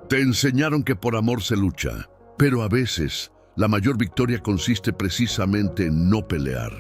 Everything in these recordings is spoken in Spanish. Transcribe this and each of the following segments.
Te enseñaron que por amor se lucha, pero a veces la mayor victoria consiste precisamente en no pelear.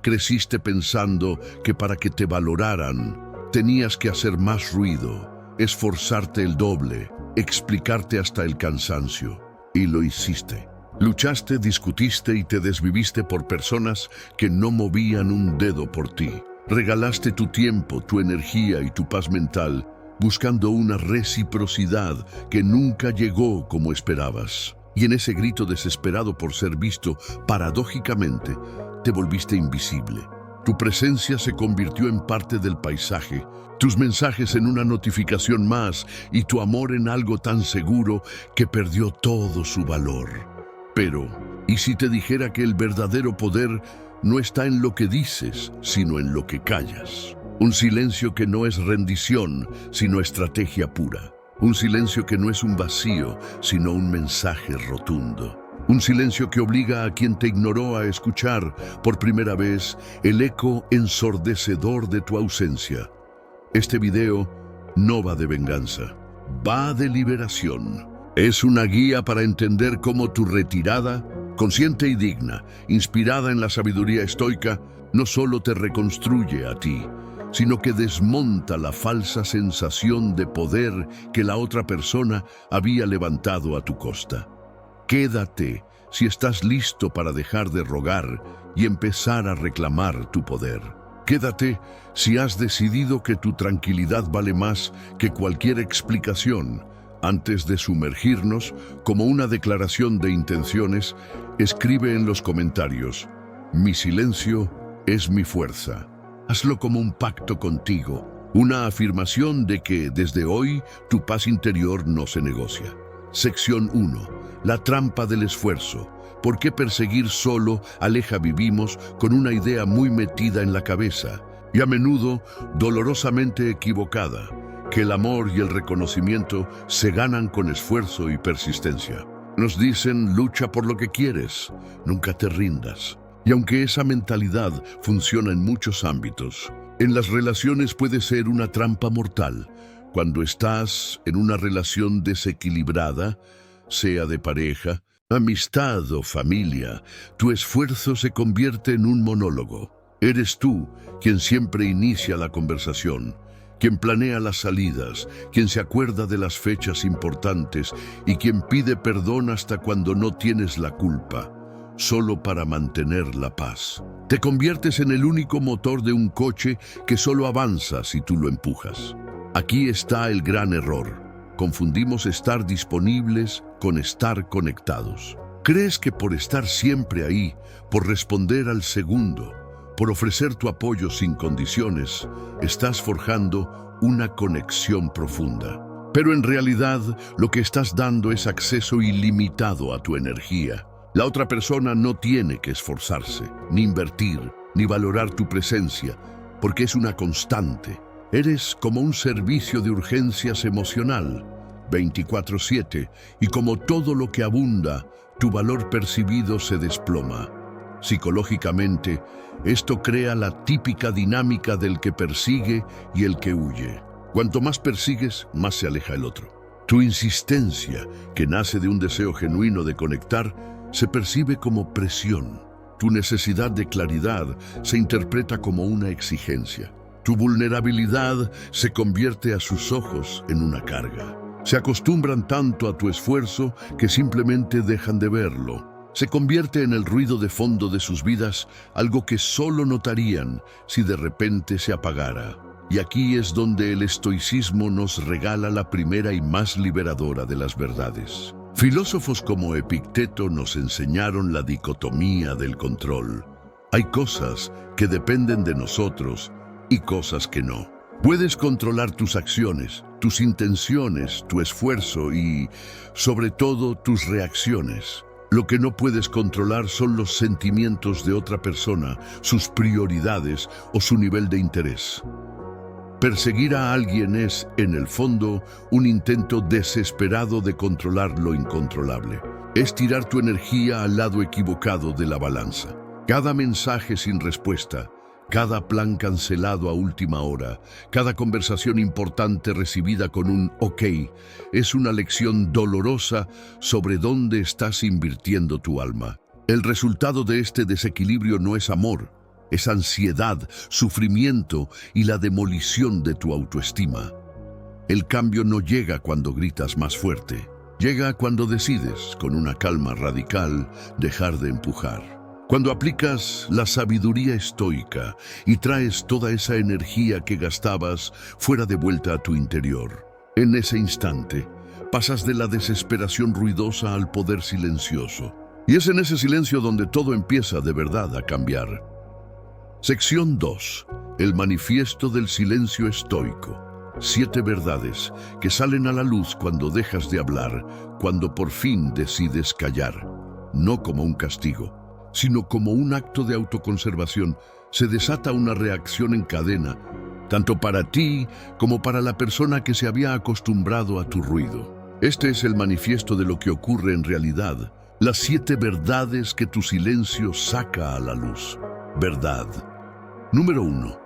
Creciste pensando que para que te valoraran, tenías que hacer más ruido, esforzarte el doble, explicarte hasta el cansancio. Y lo hiciste. Luchaste, discutiste y te desviviste por personas que no movían un dedo por ti. Regalaste tu tiempo, tu energía y tu paz mental, buscando una reciprocidad que nunca llegó como esperabas. Y en ese grito desesperado por ser visto, paradójicamente, te volviste invisible. Tu presencia se convirtió en parte del paisaje, tus mensajes en una notificación más y tu amor en algo tan seguro que perdió todo su valor. Pero, ¿y si te dijera que el verdadero poder no está en lo que dices, sino en lo que callas? Un silencio que no es rendición, sino estrategia pura. Un silencio que no es un vacío, sino un mensaje rotundo. Un silencio que obliga a quien te ignoró a escuchar por primera vez el eco ensordecedor de tu ausencia. Este video no va de venganza, va de liberación. Es una guía para entender cómo tu retirada, consciente y digna, inspirada en la sabiduría estoica, no solo te reconstruye a ti, sino que desmonta la falsa sensación de poder que la otra persona había levantado a tu costa. Quédate si estás listo para dejar de rogar y empezar a reclamar tu poder. Quédate si has decidido que tu tranquilidad vale más que cualquier explicación. Antes de sumergirnos, como una declaración de intenciones, escribe en los comentarios: mi silencio es mi fuerza. Hazlo como un pacto contigo, una afirmación de que desde hoy tu paz interior no se negocia. Sección 1. La trampa del esfuerzo. ¿Por qué perseguir solo aleja? Vivimos con una idea muy metida en la cabeza y a menudo dolorosamente equivocada, que el amor y el reconocimiento se ganan con esfuerzo y persistencia. Nos dicen: lucha por lo que quieres, nunca te rindas. Y aunque esa mentalidad funciona en muchos ámbitos, en las relaciones puede ser una trampa mortal. Cuando estás en una relación desequilibrada, sea de pareja, amistad o familia, tu esfuerzo se convierte en un monólogo. Eres tú quien siempre inicia la conversación, quien planea las salidas, quien se acuerda de las fechas importantes y quien pide perdón hasta cuando no tienes la culpa, solo para mantener la paz. Te conviertes en el único motor de un coche que solo avanza si tú lo empujas. Aquí está el gran error. Confundimos estar disponibles con estar conectados. Crees que por estar siempre ahí, por responder al segundo, por ofrecer tu apoyo sin condiciones, estás forjando una conexión profunda. Pero en realidad, lo que estás dando es acceso ilimitado a tu energía. La otra persona no tiene que esforzarse, ni invertir, ni valorar tu presencia, porque es una constante. Eres como un servicio de urgencias emocional, 24/7, y como todo lo que abunda, tu valor percibido se desploma. Psicológicamente, esto crea la típica dinámica del que persigue y el que huye. Cuanto más persigues, más se aleja el otro. Tu insistencia, que nace de un deseo genuino de conectar, se percibe como presión. Tu necesidad de claridad se interpreta como una exigencia. Tu vulnerabilidad se convierte a sus ojos en una carga. Se acostumbran tanto a tu esfuerzo que simplemente dejan de verlo. Se convierte en el ruido de fondo de sus vidas, algo que solo notarían si de repente se apagara. Y aquí es donde el estoicismo nos regala la primera y más liberadora de las verdades. Filósofos como Epicteto nos enseñaron la dicotomía del control. Hay cosas que dependen de nosotros y cosas que no. Puedes controlar tus acciones, tus intenciones, tu esfuerzo y, sobre todo, tus reacciones. Lo que no puedes controlar son los sentimientos de otra persona, sus prioridades o su nivel de interés. Perseguir a alguien es, en el fondo, un intento desesperado de controlar lo incontrolable. Es tirar tu energía al lado equivocado de la balanza. Cada mensaje sin respuesta, Cada plan cancelado a última hora, cada conversación importante recibida con un OK, es una lección dolorosa sobre dónde estás invirtiendo tu alma. El resultado de este desequilibrio no es amor, es ansiedad, sufrimiento y la demolición de tu autoestima. El cambio no llega cuando gritas más fuerte, llega cuando decides, con una calma radical, dejar de empujar. Cuando aplicas la sabiduría estoica y traes toda esa energía que gastabas fuera de vuelta a tu interior. En ese instante, pasas de la desesperación ruidosa al poder silencioso. Y es en ese silencio donde todo empieza de verdad a cambiar. Sección 2. El manifiesto del silencio estoico. 7 verdades que salen a la luz cuando dejas de hablar, cuando por fin decides callar. No como un castigo, sino como un acto de autoconservación. Se desata una reacción en cadena, tanto para ti como para la persona que se había acostumbrado a tu ruido. Este es el manifiesto de lo que ocurre en realidad. Las 7 verdades que tu silencio saca a la luz. Verdad. Número 1.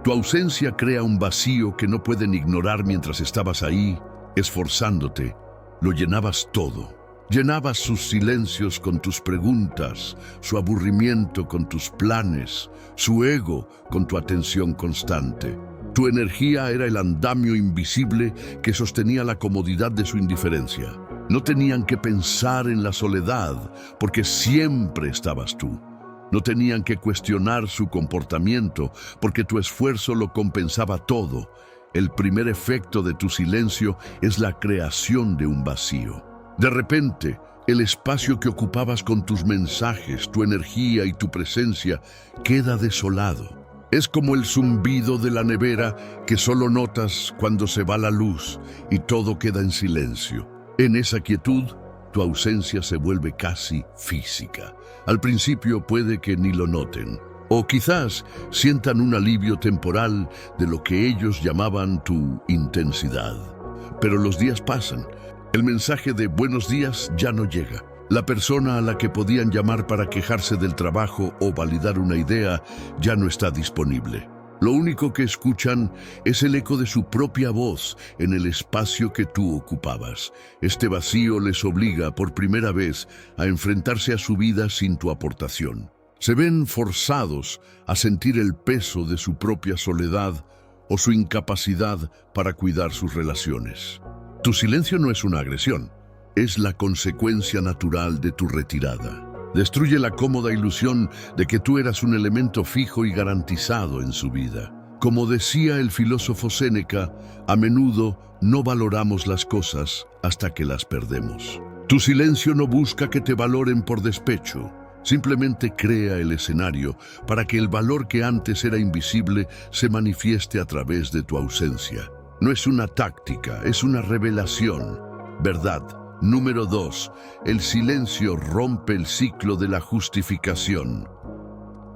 Tu ausencia crea un vacío que no pueden ignorar mientras estabas ahí, esforzándote. Lo llenabas todo. Llenabas sus silencios con tus preguntas, su aburrimiento con tus planes, su ego con tu atención constante. Tu energía era el andamio invisible que sostenía la comodidad de su indiferencia. No tenían que pensar en la soledad, porque siempre estabas tú. No tenían que cuestionar su comportamiento, porque tu esfuerzo lo compensaba todo. El primer efecto de tu silencio es la creación de un vacío. De repente, el espacio que ocupabas con tus mensajes, tu energía y tu presencia queda desolado. Es como el zumbido de la nevera que solo notas cuando se va la luz y todo queda en silencio. En esa quietud, tu ausencia se vuelve casi física. Al principio puede que ni lo noten, o quizás sientan un alivio temporal de lo que ellos llamaban tu intensidad. Pero los días pasan. El mensaje de buenos días ya no llega. La persona a la que podían llamar para quejarse del trabajo o validar una idea ya no está disponible. Lo único que escuchan es el eco de su propia voz en el espacio que tú ocupabas. Este vacío les obliga por primera vez a enfrentarse a su vida sin tu aportación. Se ven forzados a sentir el peso de su propia soledad o su incapacidad para cuidar sus relaciones. Tu silencio no es una agresión, es la consecuencia natural de tu retirada. Destruye la cómoda ilusión de que tú eras un elemento fijo y garantizado en su vida. Como decía el filósofo Séneca, a menudo no valoramos las cosas hasta que las perdemos. Tu silencio no busca que te valoren por despecho, simplemente crea el escenario para que el valor que antes era invisible se manifieste a través de tu ausencia. No es una táctica, es una revelación. Verdad. Número 2. El silencio rompe el ciclo de la justificación.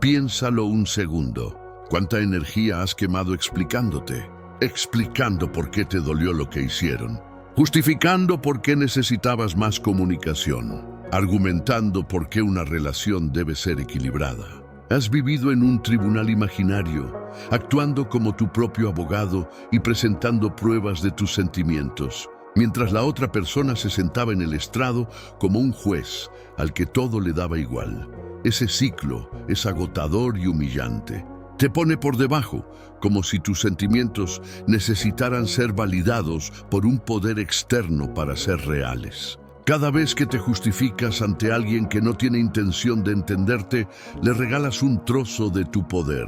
Piénsalo un segundo. ¿Cuánta energía has quemado explicándote? Explicando por qué te dolió lo que hicieron. Justificando por qué necesitabas más comunicación. Argumentando por qué una relación debe ser equilibrada. Has vivido en un tribunal imaginario, actuando como tu propio abogado y presentando pruebas de tus sentimientos, mientras la otra persona se sentaba en el estrado como un juez al que todo le daba igual. Ese ciclo es agotador y humillante. Te pone por debajo, como si tus sentimientos necesitaran ser validados por un poder externo para ser reales. Cada vez que te justificas ante alguien que no tiene intención de entenderte, le regalas un trozo de tu poder.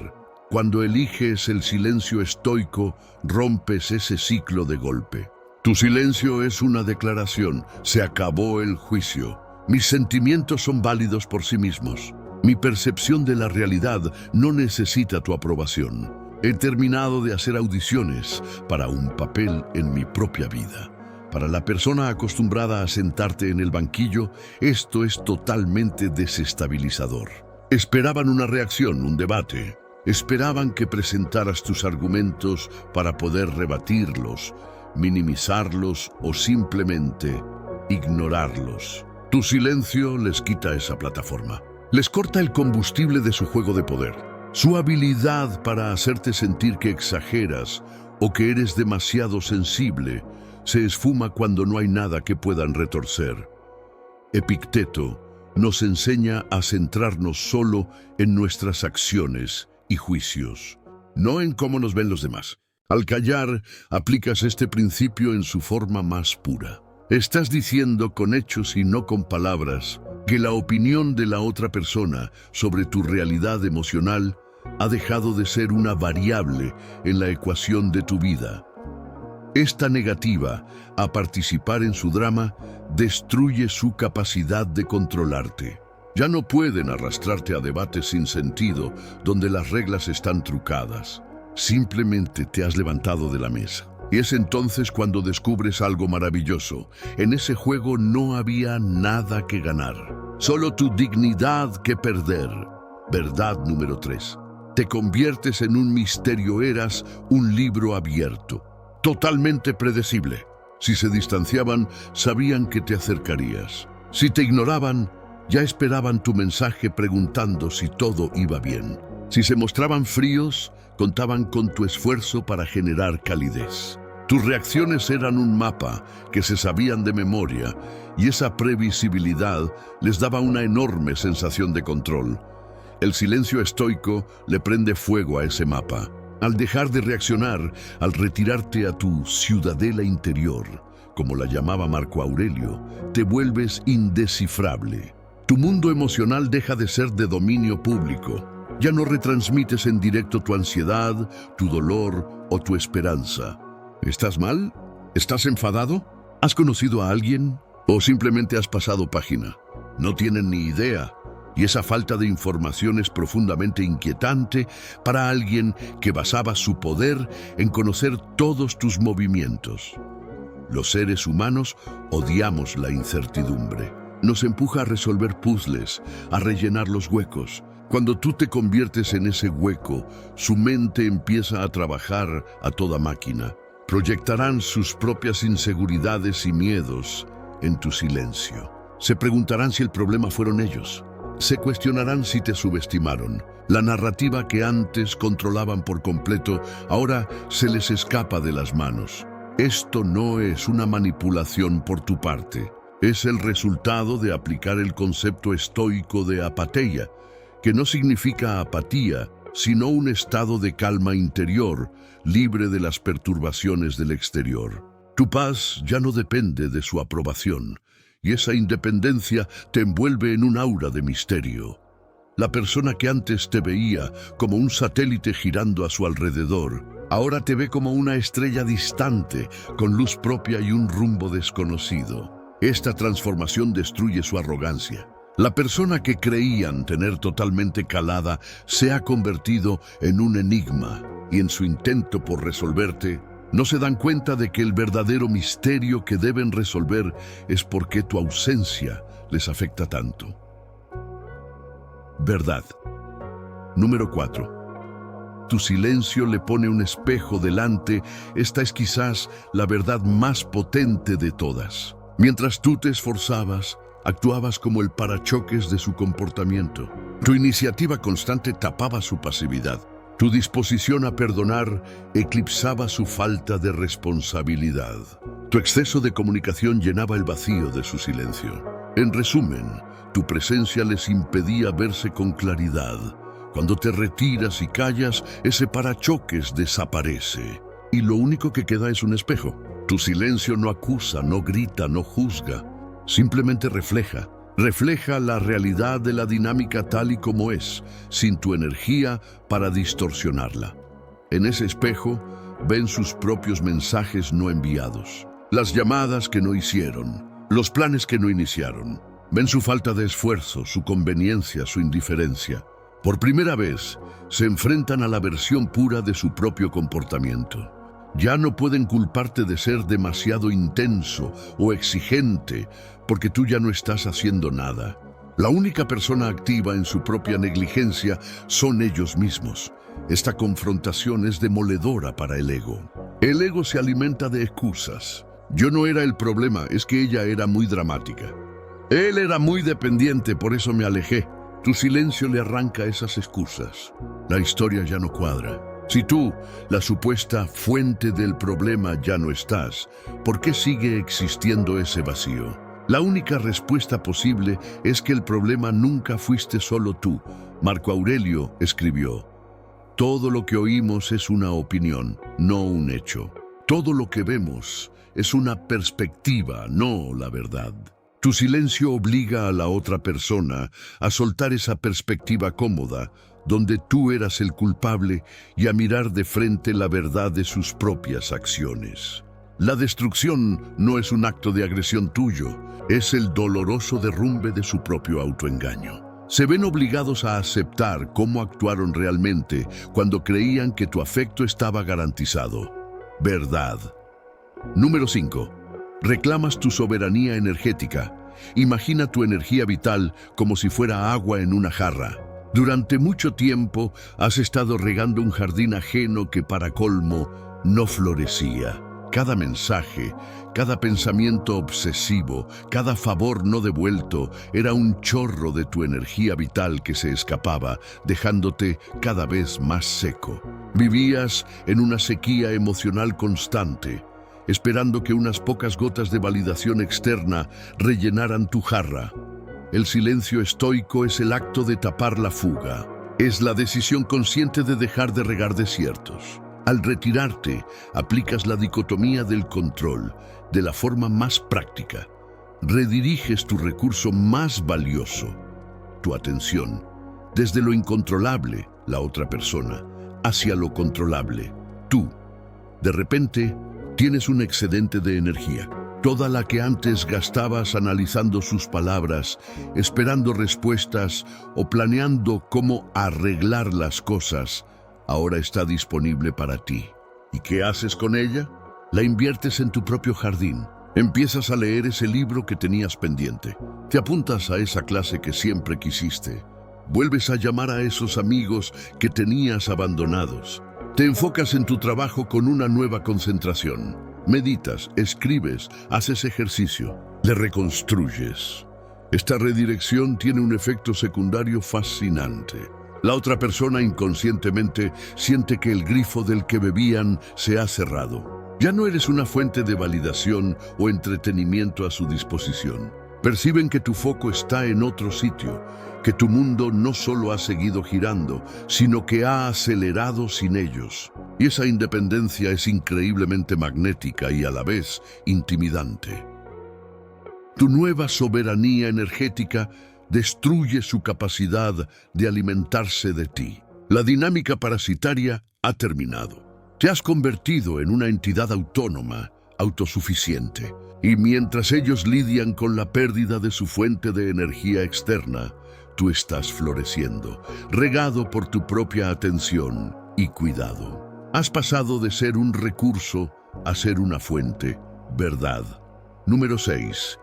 Cuando eliges el silencio estoico, rompes ese ciclo de golpe. Tu silencio es una declaración. Se acabó el juicio. Mis sentimientos son válidos por sí mismos. Mi percepción de la realidad no necesita tu aprobación. He terminado de hacer audiciones para un papel en mi propia vida. Para la persona acostumbrada a sentarte en el banquillo, esto es totalmente desestabilizador. Esperaban una reacción, un debate. Esperaban que presentaras tus argumentos para poder rebatirlos, minimizarlos o simplemente ignorarlos. Tu silencio les quita esa plataforma. Les corta el combustible de su juego de poder. Su habilidad para hacerte sentir que exageras o que eres demasiado sensible se esfuma cuando no hay nada que puedan retorcer. Epicteto nos enseña a centrarnos solo en nuestras acciones y juicios, no en cómo nos ven los demás. Al callar, aplicas este principio en su forma más pura. Estás diciendo con hechos y no con palabras que la opinión de la otra persona sobre tu realidad emocional ha dejado de ser una variable en la ecuación de tu vida. Esta negativa a participar en su drama destruye su capacidad de controlarte. Ya no pueden arrastrarte a debates sin sentido donde las reglas están trucadas. Simplemente te has levantado de la mesa. Y es entonces cuando descubres algo maravilloso. En ese juego no había nada que ganar, solo tu dignidad que perder. Verdad número 3. Te conviertes en un misterio, eras un libro abierto, totalmente predecible. Si se distanciaban, sabían que te acercarías. Si te ignoraban, ya esperaban tu mensaje preguntando si todo iba bien. Si se mostraban fríos, contaban con tu esfuerzo para generar calidez. Tus reacciones eran un mapa que se sabían de memoria y esa previsibilidad les daba una enorme sensación de control. El silencio estoico le prende fuego a ese mapa. Al dejar de reaccionar, al retirarte a tu ciudadela interior, como la llamaba Marco Aurelio, te vuelves indescifrable. Tu mundo emocional deja de ser de dominio público. Ya no retransmites en directo tu ansiedad, tu dolor o tu esperanza. ¿Estás mal? ¿Estás enfadado? ¿Has conocido a alguien? ¿O simplemente has pasado página? No tienen ni idea. Y esa falta de información es profundamente inquietante para alguien que basaba su poder en conocer todos tus movimientos. Los seres humanos odiamos la incertidumbre. Nos empuja a resolver puzzles, a rellenar los huecos. Cuando tú te conviertes en ese hueco, su mente empieza a trabajar a toda máquina. Proyectarán sus propias inseguridades y miedos en tu silencio. Se preguntarán si el problema fueron ellos. Se cuestionarán si te subestimaron. La narrativa que antes controlaban por completo, ahora se les escapa de las manos. Esto no es una manipulación por tu parte. Es el resultado de aplicar el concepto estoico de apatheia, que no significa apatía, sino un estado de calma interior, libre de las perturbaciones del exterior. Tu paz ya no depende de su aprobación, y esa independencia te envuelve en un aura de misterio. La persona que antes te veía como un satélite girando a su alrededor, ahora te ve como una estrella distante, con luz propia y un rumbo desconocido. Esta transformación destruye su arrogancia. La persona que creían tener totalmente calada se ha convertido en un enigma, y en su intento por resolverte, no se dan cuenta de que el verdadero misterio que deben resolver es por qué tu ausencia les afecta tanto. Verdad. Número 4. Tu silencio le pone un espejo delante. Esta es quizás la verdad más potente de todas. Mientras tú te esforzabas, actuabas como el parachoques de su comportamiento. Tu iniciativa constante tapaba su pasividad. Tu disposición a perdonar eclipsaba su falta de responsabilidad. Tu exceso de comunicación llenaba el vacío de su silencio. En resumen, tu presencia les impedía verse con claridad. Cuando te retiras y callas, ese parachoques desaparece. Y lo único que queda es un espejo. Tu silencio no acusa, no grita, no juzga. Simplemente refleja. Refleja la realidad de la dinámica tal y como es, sin tu energía para distorsionarla. En ese espejo, ven sus propios mensajes no enviados, las llamadas que no hicieron, los planes que no iniciaron. Ven su falta de esfuerzo, su conveniencia, su indiferencia. Por primera vez, se enfrentan a la versión pura de su propio comportamiento. Ya no pueden culparte de ser demasiado intenso o exigente, porque tú ya no estás haciendo nada. La única persona activa en su propia negligencia son ellos mismos. Esta confrontación es demoledora para el ego. El ego se alimenta de excusas. Yo no era el problema, es que ella era muy dramática. Él era muy dependiente, por eso me alejé. Tu silencio le arranca esas excusas. la historia ya no cuadra. Si tú, la supuesta fuente del problema, ya no estás, ¿por qué sigue existiendo ese vacío? La única respuesta posible es que el problema nunca fuiste solo tú. Marco Aurelio escribió: todo lo que oímos es una opinión, no un hecho. Todo lo que vemos es una perspectiva, no la verdad. Tu silencio obliga a la otra persona a soltar esa perspectiva cómoda, donde tú eras el culpable, y a mirar de frente la verdad de sus propias acciones. La destrucción no es un acto de agresión tuyo, es el doloroso derrumbe de su propio autoengaño. Se ven obligados a aceptar cómo actuaron realmente cuando creían que tu afecto estaba garantizado. Verdad. Número 5. Reclamas tu soberanía energética. Imagina tu energía vital como si fuera agua en una jarra. Durante mucho tiempo has estado regando un jardín ajeno que, para colmo, no florecía. Cada mensaje, cada pensamiento obsesivo, cada favor no devuelto era un chorro de tu energía vital que se escapaba, dejándote cada vez más seco. Vivías en una sequía emocional constante, esperando que unas pocas gotas de validación externa rellenaran tu jarra. El silencio estoico es el acto de tapar la fuga. Es la decisión consciente de dejar de regar desiertos. Al retirarte, aplicas la dicotomía del control de la forma más práctica. Rediriges tu recurso más valioso, tu atención, desde lo incontrolable, la otra persona, hacia lo controlable, tú. De repente, tienes un excedente de energía. Toda la que antes gastabas analizando sus palabras, esperando respuestas o planeando cómo arreglar las cosas, ahora está disponible para ti. ¿Y qué haces con ella? La inviertes en tu propio jardín. Empiezas a leer ese libro que tenías pendiente. Te apuntas a esa clase que siempre quisiste. Vuelves a llamar a esos amigos que tenías abandonados. Te enfocas en tu trabajo con una nueva concentración. Meditas, escribes, haces ejercicio, le reconstruyes. Esta redirección tiene un efecto secundario fascinante. La otra persona inconscientemente siente que el grifo del que bebían se ha cerrado. Ya no eres una fuente de validación o entretenimiento a su disposición. Perciben que tu foco está en otro sitio, que tu mundo no solo ha seguido girando, sino que ha acelerado sin ellos. Y esa independencia es increíblemente magnética y a la vez intimidante. Tu nueva soberanía energética destruye su capacidad de alimentarse de ti. La dinámica parasitaria ha terminado. Te has convertido en una entidad autónoma, autosuficiente. Y mientras ellos lidian con la pérdida de su fuente de energía externa, tú estás floreciendo, regado por tu propia atención y cuidado. Has pasado de ser un recurso a ser una fuente. Verdad. Número 6.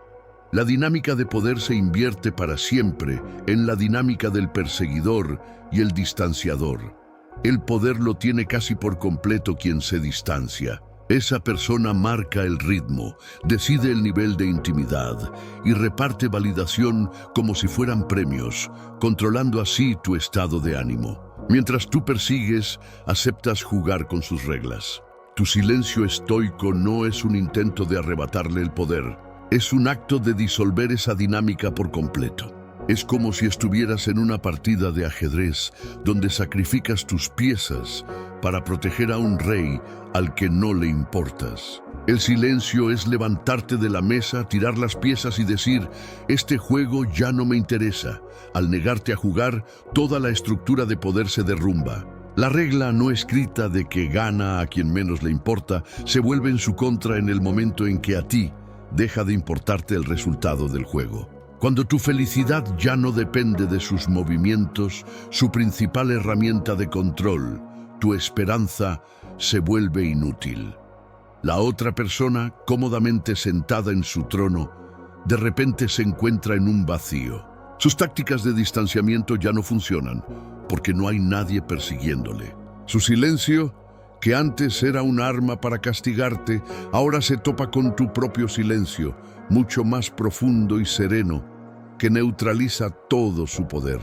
La dinámica de poder se invierte para siempre en la dinámica del perseguidor y el distanciador. El poder lo tiene casi por completo quien se distancia. Esa persona marca el ritmo, decide el nivel de intimidad y reparte validación como si fueran premios, controlando así tu estado de ánimo. Mientras tú persigues, aceptas jugar con sus reglas. Tu silencio estoico no es un intento de arrebatarle el poder, es un acto de disolver esa dinámica por completo. Es como si estuvieras en una partida de ajedrez donde sacrificas tus piezas para proteger a un rey al que no le importas. El silencio es levantarte de la mesa, tirar las piezas y decir: este juego ya no me interesa. Al negarte a jugar, toda la estructura de poder se derrumba. La regla no escrita de que gana a quien menos le importa se vuelve en su contra en el momento en que a ti deja de importarte el resultado del juego. Cuando tu felicidad ya no depende de sus movimientos, su principal herramienta de control, tu esperanza, se vuelve inútil. La otra persona, cómodamente sentada en su trono, de repente se encuentra en un vacío. Sus tácticas de distanciamiento ya no funcionan, porque no hay nadie persiguiéndole. Su silencio, que antes era un arma para castigarte, ahora se topa con tu propio silencio, mucho más profundo y sereno, que neutraliza todo su poder.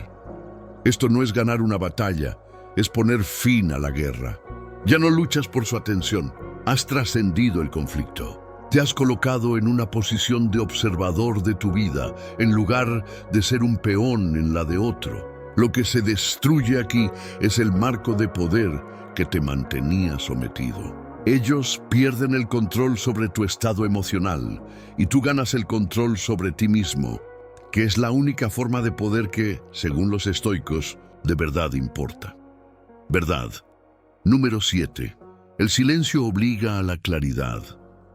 Esto no es ganar una batalla, es poner fin a la guerra. Ya no luchas por su atención, has trascendido el conflicto. Te has colocado en una posición de observador de tu vida, en lugar de ser un peón en la de otro. Lo que se destruye aquí es el marco de poder que te mantenía sometido. Ellos pierden el control sobre tu estado emocional y tú ganas el control sobre ti mismo, que es la única forma de poder que, según los estoicos, de verdad importa. Verdad. Número 7. El silencio obliga a la claridad.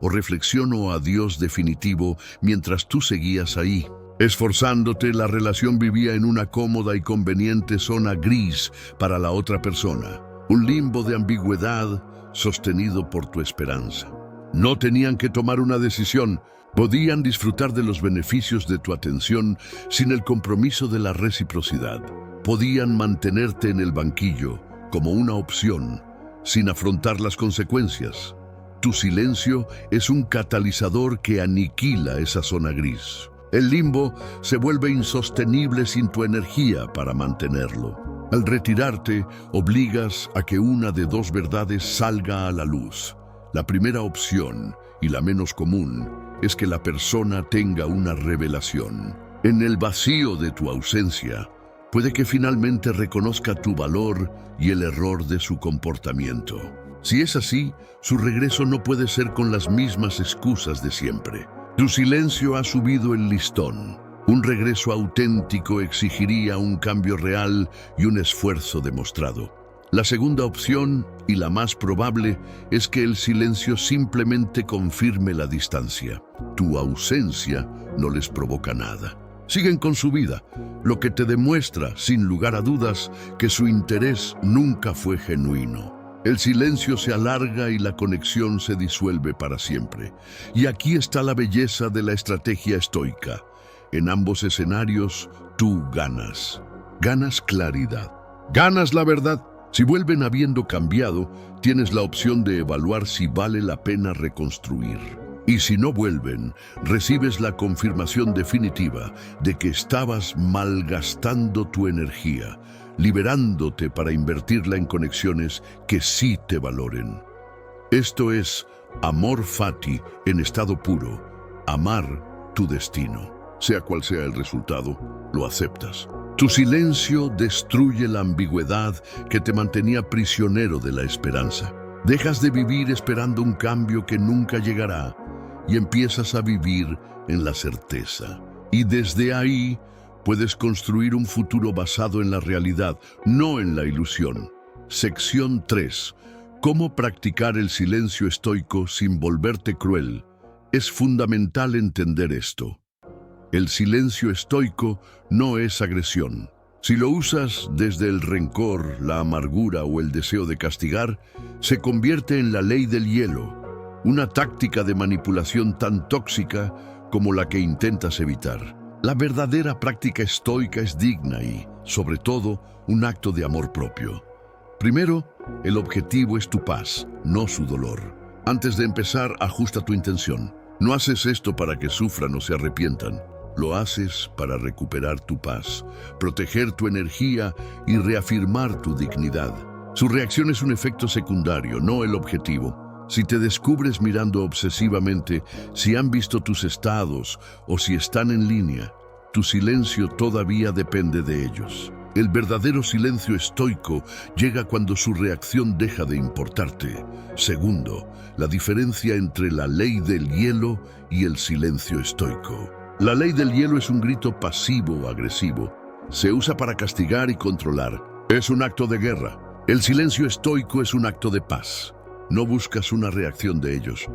O reflexión o adiós definitivo mientras tú seguías ahí. Esforzándote, la relación vivía en una cómoda y conveniente zona gris para la otra persona. Un limbo de ambigüedad sostenido por tu esperanza. No tenían que tomar una decisión, podían disfrutar de los beneficios de tu atención sin el compromiso de la reciprocidad. Podían mantenerte en el banquillo como una opción, sin afrontar las consecuencias. Tu silencio es un catalizador que aniquila esa zona gris. El limbo se vuelve insostenible sin tu energía para mantenerlo. Al retirarte, obligas a que una de dos verdades salga a la luz. La primera opción, y la menos común, es que la persona tenga una revelación. En el vacío de tu ausencia, puede que finalmente reconozca tu valor y el error de su comportamiento. Si es así, su regreso no puede ser con las mismas excusas de siempre. Tu silencio ha subido el listón. Un regreso auténtico exigiría un cambio real y un esfuerzo demostrado. La segunda opción, y la más probable, es que el silencio simplemente confirme la distancia. Tu ausencia no les provoca nada. Siguen con su vida, lo que te demuestra, sin lugar a dudas, que su interés nunca fue genuino. El silencio se alarga y la conexión se disuelve para siempre. Y aquí está la belleza de la estrategia estoica. En ambos escenarios, tú ganas. Ganas claridad. Ganas la verdad. Si vuelven habiendo cambiado, tienes la opción de evaluar si vale la pena reconstruir. Y si no vuelven, recibes la confirmación definitiva de que estabas malgastando tu energía, liberándote para invertirla en conexiones que sí te valoren. Esto es amor fati en estado puro, amar tu destino. Sea cual sea el resultado, lo aceptas. Tu silencio destruye la ambigüedad que te mantenía prisionero de la esperanza. Dejas de vivir esperando un cambio que nunca llegará y empiezas a vivir en la certeza. Y desde ahí puedes construir un futuro basado en la realidad, no en la ilusión. Sección 3. ¿Cómo practicar el silencio estoico sin volverte cruel? Es fundamental entender esto. El silencio estoico no es agresión. Si lo usas desde el rencor, la amargura o el deseo de castigar, se convierte en la ley del hielo, una táctica de manipulación tan tóxica como la que intentas evitar. La verdadera práctica estoica es digna y, sobre todo, un acto de amor propio. Primero, el objetivo es tu paz, no su dolor. Antes de empezar, ajusta tu intención. No haces esto para que sufran o se arrepientan. Lo haces para recuperar tu paz, proteger tu energía y reafirmar tu dignidad. Su reacción es un efecto secundario, no el objetivo. Si te descubres mirando obsesivamente, si han visto tus estados o si están en línea, tu silencio todavía depende de ellos. El verdadero silencio estoico llega cuando su reacción deja de importarte. Segundo, la diferencia entre la ley del hielo y el silencio estoico. La ley del hielo es un grito pasivo-agresivo. Se usa para castigar y controlar. Es un acto de guerra. El silencio estoico es un acto de paz. No buscas una reacción de ellos.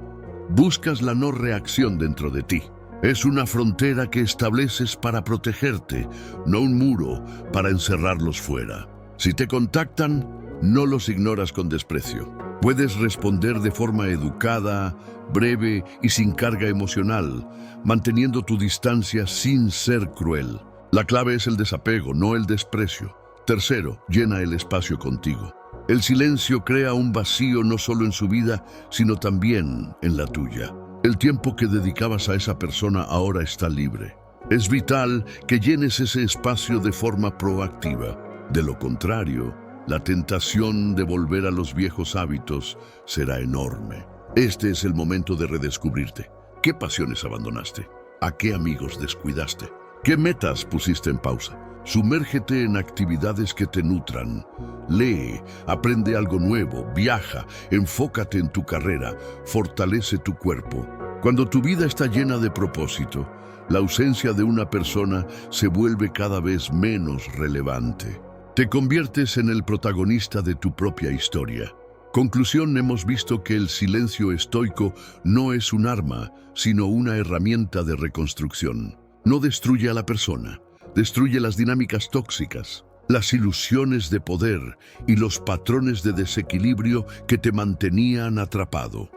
Buscas la no reacción dentro de ti. Es una frontera que estableces para protegerte, no un muro para encerrarlos fuera. Si te contactan, no los ignoras con desprecio. Puedes responder de forma educada, breve y sin carga emocional, manteniendo tu distancia sin ser cruel. La clave es el desapego, no el desprecio. Tercero, llena el espacio contigo. El silencio crea un vacío no solo en su vida, sino también en la tuya. El tiempo que dedicabas a esa persona ahora está libre. Es vital que llenes ese espacio de forma proactiva. De lo contrario, La tentación de volver a los viejos hábitos será enorme. Este es el momento de redescubrirte. ¿Qué pasiones abandonaste? ¿A qué amigos descuidaste? ¿Qué metas pusiste en pausa? Sumérgete en actividades que te nutran. Lee, aprende algo nuevo, viaja, enfócate en tu carrera, fortalece tu cuerpo. Cuando tu vida está llena de propósito, la ausencia de una persona se vuelve cada vez menos relevante. Te conviertes en el protagonista de tu propia historia. Conclusión, hemos visto que el silencio estoico no es un arma, sino una herramienta de reconstrucción. No destruye a la persona, destruye las dinámicas tóxicas, las ilusiones de poder y los patrones de desequilibrio que te mantenían atrapado.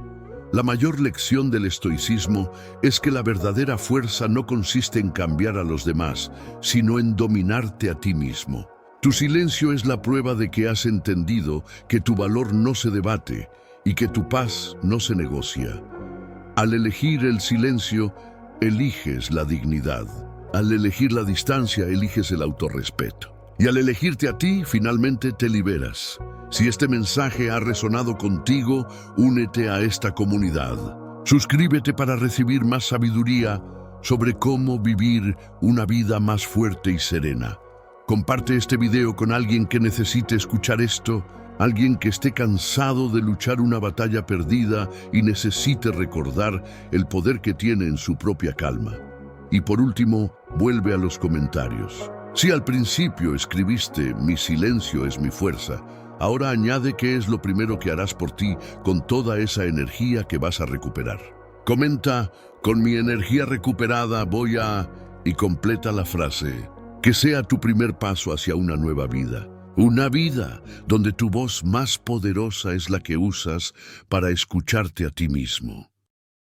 La mayor lección del estoicismo es que la verdadera fuerza no consiste en cambiar a los demás, sino en dominarte a ti mismo. Tu silencio es la prueba de que has entendido que tu valor no se debate y que tu paz no se negocia. Al elegir el silencio, eliges la dignidad. Al elegir la distancia, eliges el autorrespeto. Y al elegirte a ti, finalmente te liberas. Si este mensaje ha resonado contigo, únete a esta comunidad. Suscríbete para recibir más sabiduría sobre cómo vivir una vida más fuerte y serena. Comparte este video con alguien que necesite escuchar esto, alguien que esté cansado de luchar una batalla perdida y necesite recordar el poder que tiene en su propia calma. Y por último, vuelve a los comentarios. Si al principio escribiste "mi silencio es mi fuerza", ahora añade qué es lo primero que harás por ti con toda esa energía que vas a recuperar. Comenta: "Con mi energía recuperada voy a..." y completa la frase. Que sea tu primer paso hacia una nueva vida. Una vida donde tu voz más poderosa es la que usas para escucharte a ti mismo.